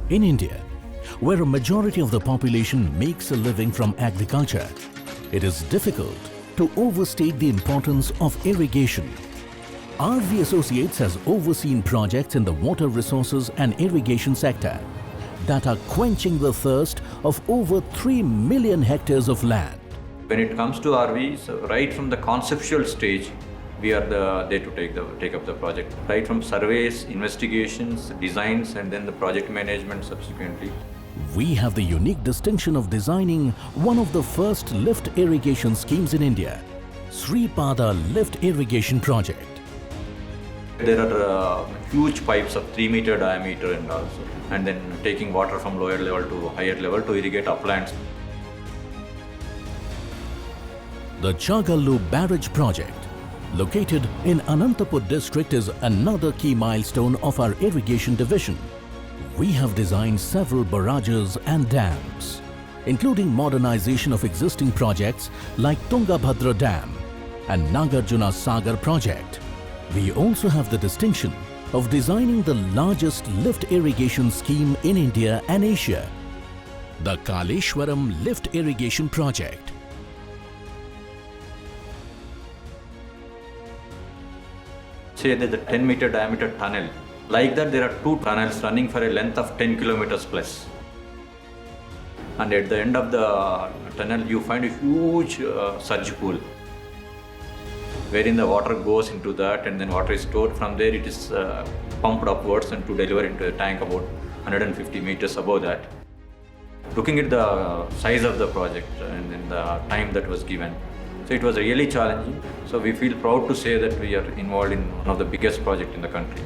In India, where a majority of the population makes a living from agriculture, it is difficult to overstate the importance of irrigation. Aarvee Associates has overseen projects in the water resources and irrigation sector that are quenching the thirst of over 3 million hectares of land. When it comes to Aarvee, so right from the conceptual stage, we are there to take up the project. Right from surveys, investigations, designs, and then the project management subsequently. We have the unique distinction of designing one of the first lift irrigation schemes in India, Sripada Lift Irrigation Project. There are huge pipes of 3-meter diameter and then taking water from lower level to higher level to irrigate uplands. The Chagallu Barrage Project, located in Anantapur district, is another key milestone of our irrigation division. We have designed several barrages and dams, including modernization of existing projects like Tungabhadra Dam and Nagarjuna Sagar project. We also have the distinction of designing the largest lift irrigation scheme in India and Asia, the Kaleshwaram Lift Irrigation Project. Say that the 10-meter diameter tunnel. Like that, there are 2 tunnels running for a length of 10 kilometers plus. And at the end of the tunnel, you find a huge surge pool, wherein the water goes into that, and then water is stored. From there, it is pumped upwards and to deliver into a tank about 150 meters above that. Looking at the size of the project and then the time that was given, so it was really challenging. So we feel proud to say that we are involved in one of the biggest projects in the country.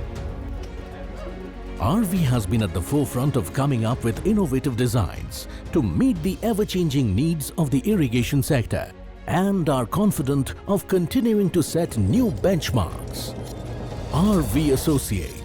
Aarvee has been at the forefront of coming up with innovative designs to meet the ever-changing needs of the irrigation sector, and are confident of continuing to set new benchmarks. Aarvee Associates.